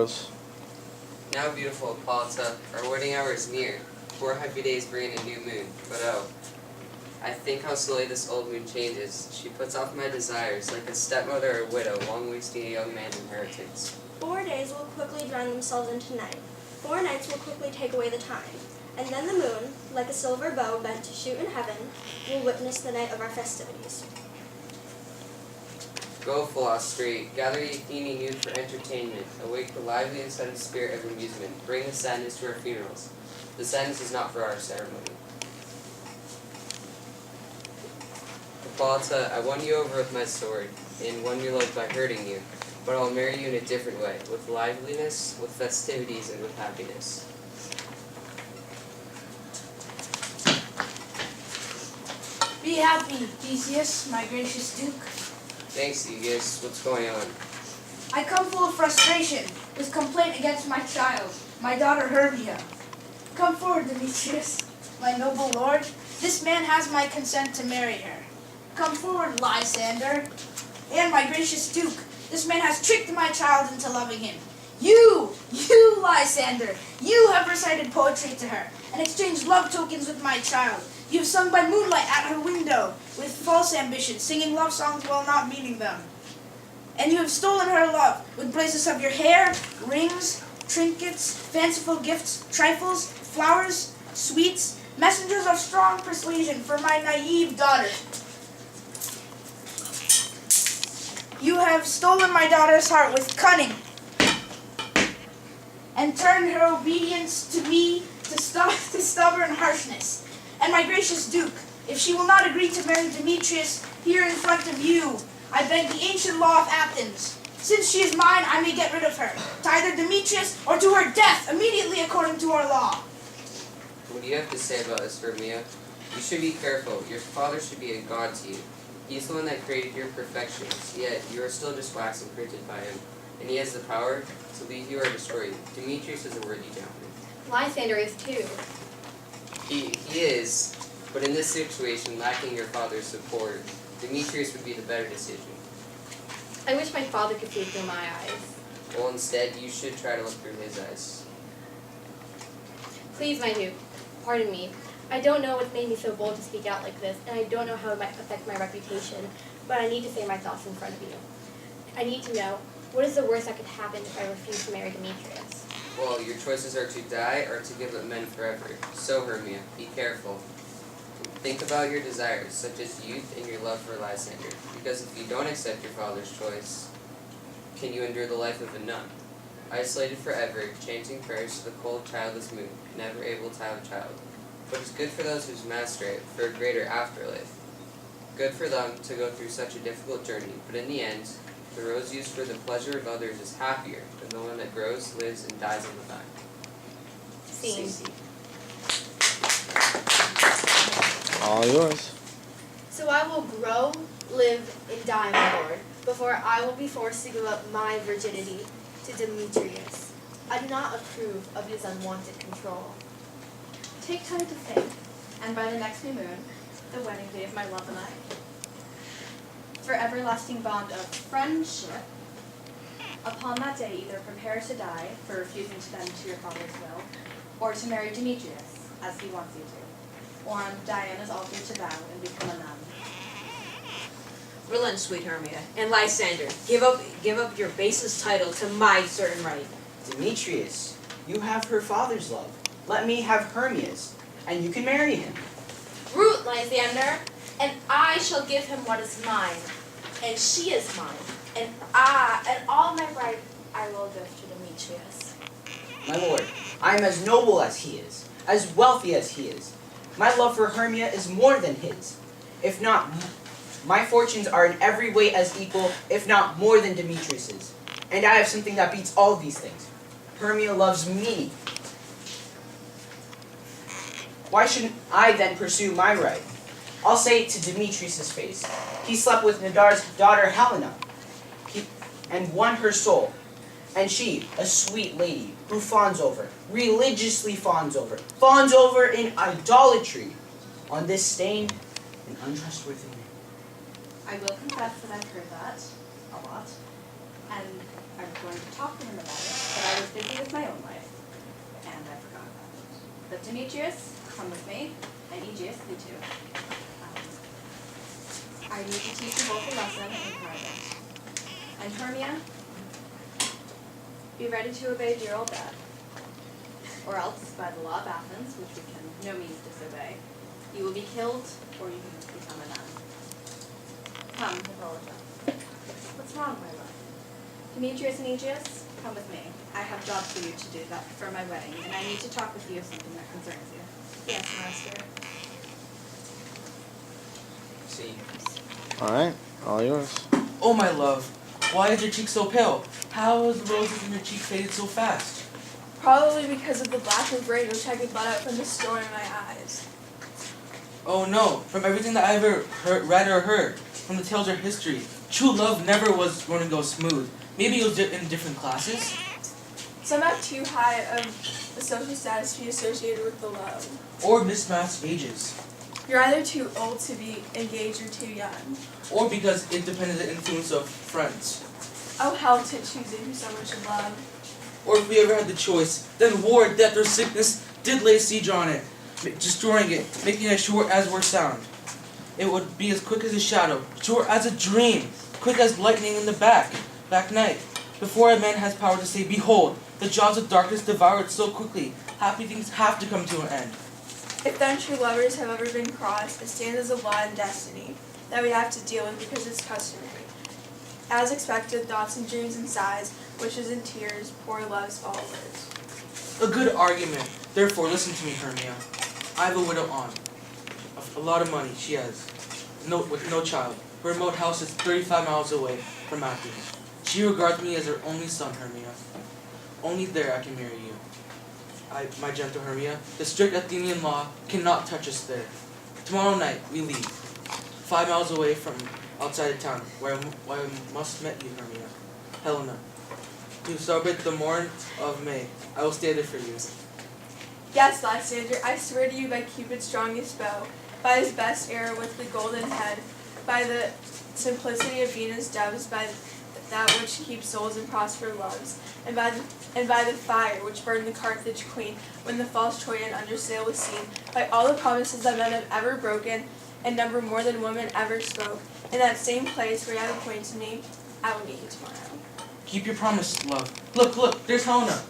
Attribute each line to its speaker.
Speaker 1: Now, beautiful Hippolyta, our wedding hour is near. 4 happy days bring in a new moon, but oh, I think how slowly this old moon changes. She puts off my desires, like a stepmother or widow, long wasting a young man's inheritance.
Speaker 2: 4 days will quickly drown themselves into night. 4 nights will quickly take away the time. And then the moon, like a silver bow bent to shoot in heaven, will witness the night of our festivities.
Speaker 1: Go, philosophy, gather ye Athenian youth for entertainment, awake the lively and sudden spirit of amusement, bring the sadness to our funerals. The sadness is not for our ceremony. Hippolyta, I won you over with my sword, and won your love by hurting you, but I'll marry you in a different way, with liveliness, with festivities, and with happiness.
Speaker 3: Be happy, Theseus, my gracious Duke.
Speaker 1: Thanks, Aegeus. What's going on?
Speaker 3: I come full of frustration, with complaint against my child, my daughter Hermia. Come forward, Demetrius, my noble lord. This man has my consent to marry her. Come forward, Lysander. And my gracious Duke, this man has tricked my child into loving him. You, Lysander, you have recited poetry to her, and exchanged love tokens with my child. You have sung by moonlight at her window, with false ambition, singing love songs while not meaning them. And you have stolen her love, with bracelets of your hair, rings, trinkets, fanciful gifts, trifles, flowers, sweets, messengers of strong persuasion for my naive daughter. You have stolen my daughter's heart with cunning, and turned her obedience to me to stubborn harshness. And my gracious Duke, if she will not agree to marry Demetrius here in front of you, I beg the ancient law of Athens. Since she is mine, I may get rid of her, to either Demetrius or to her death immediately according to our law.
Speaker 1: What do you have to say about this, Hermia? You should be careful. Your father should be a god to you. He's the one that created your perfections, yet you are still just wax and printed by him, and he has the power to leave you or destroy you. Demetrius is a worthy gentleman.
Speaker 4: Lysander is too.
Speaker 1: He is, but in this situation, lacking your father's support, Demetrius would be the better decision.
Speaker 4: I wish my father could see through my eyes.
Speaker 1: Well, instead, you should try to look through his eyes.
Speaker 4: Please, my Duke, pardon me. I don't know what's made me so bold to speak out like this, and I don't know how it might affect my reputation, but I need to say my thoughts in front of you. I need to know, what is the worst that could happen if I refuse to marry Demetrius?
Speaker 1: Well, your choices are to die or to give up men forever. So, Hermia, be careful. Think about your desires, such as youth and your love for Lysander, because if you don't accept your father's choice, can you endure the life of a nun? Isolated forever, chanting prayers to the cold, childless moon, never able to have a child. But it's good for those whose master it, for a greater afterlife. Good for them to go through such a difficult journey, but in the end, the rose used for the pleasure of others is happier than the one that grows, lives, and dies on the vine.
Speaker 4: Scene.
Speaker 5: All yours.
Speaker 4: So I will grow, live, and die, my lord, before I will be forced to give up my virginity to Demetrius. I do not approve of his unwanted control.
Speaker 6: Take time to think, and by the next new moon, the wedding day of my love and I, for everlasting bond of friendship, upon that day either prepare to die for refusing to bend to your father's will, or to marry Demetrius, as he wants you to, or on Diana's altar to vow and become a nun.
Speaker 7: Relent, sweet Hermia, and Lysander, give up your basest title to my certain right.
Speaker 8: Demetrius, you have her father's love. Let me have Hermia's, and you can marry him.
Speaker 2: Root, Lysander, and I shall give him what is mine, and she is mine, and all my right I will give to Demetrius.
Speaker 8: My lord, I am as noble as he is, as wealthy as he is. My love for Hermia is more than his. If not, my fortunes are in every way as equal, if not more than Demetrius's. And I have something that beats all these things. Hermia loves me. Why shouldn't I then pursue my right? I'll say it to Demetrius' face. He slept with Nadar's daughter Helena, and won her soul. And she, a sweet lady, who fawns over, religiously fawns over in idolatry on this stained and untrustworthy man.
Speaker 6: I will confess that I've heard that a lot, and I'm going to talk to him about it, but I busy with my own life, and I forgot about it. But Demetrius, come with me, and Aegeus, you too. I need to teach you both a lesson in private. And Hermia, be ready to obey dear old dad. Or else, by the law of Athens, which we can no means disobey, you will be killed, or you can become a nun. Come, Hippolyta. What's wrong, my love? Demetrius and Aegeus, come with me. I have jobs for you to do that for my wedding, and I need to talk with you of something that concerns you.
Speaker 4: Yes, master.
Speaker 1: See.
Speaker 5: Alright, all yours.
Speaker 9: Oh, my love, why is your cheek so pale? How has the roses in your cheek faded so fast?
Speaker 3: Probably because of the black and gray which I could let out from the storm in my eyes.
Speaker 9: Oh no, from everything that I ever read or heard, from the tales or history, true love never was going to go smooth. Maybe it was in different classes?
Speaker 3: Some have too high of a social status to be associated with the love.
Speaker 9: Or mismatched ages.
Speaker 3: You're either too old to be engaged or too young.
Speaker 9: Or because it depended on the influence of friends.
Speaker 3: Oh, hell to choosing who someone should love.
Speaker 9: Or if we ever had the choice, then war, death, or sickness did lay siege on it, destroying it, making it short as we're sound. It would be as quick as a shadow, short as a dream, quick as lightning in the back night. Before a man has power to say, behold, the jaws of darkness devour it so quickly, happy things have to come to an end.
Speaker 3: If then true lovers have ever been crossed, it stands as a law and destiny that we have to deal with because it's customary. As expected, thoughts and dreams and sighs, wishes and tears, poor love's followers.
Speaker 9: A good argument. Therefore, listen to me, Hermia. I have a widow aunt. A lot of money she has. With no child. Her remote house is 35 miles away from Athens. She regards me as her only son, Hermia. Only there I can marry you. My gentle Hermia, the strict Athenian law cannot touch us there. Tomorrow night, we leave. 5 miles away from outside of town, where I must meet you, Hermia. Helena. To celebrate the morn of May, I will stay there for you.
Speaker 3: Yes, Lysander, I swear to you by Cupid's strongest bow, by his best arrow with the golden head, by the simplicity of Venus' doves, by that which keeps souls and prosper loves, and by the fire which burned the Carthage queen when the false Trojan under sail was seen, by all the promises that men have ever broken, and number more than women ever spoke, in that same place where you have appointed me, I will meet you tomorrow.
Speaker 9: Keep your promise, love. Look, there's Helena.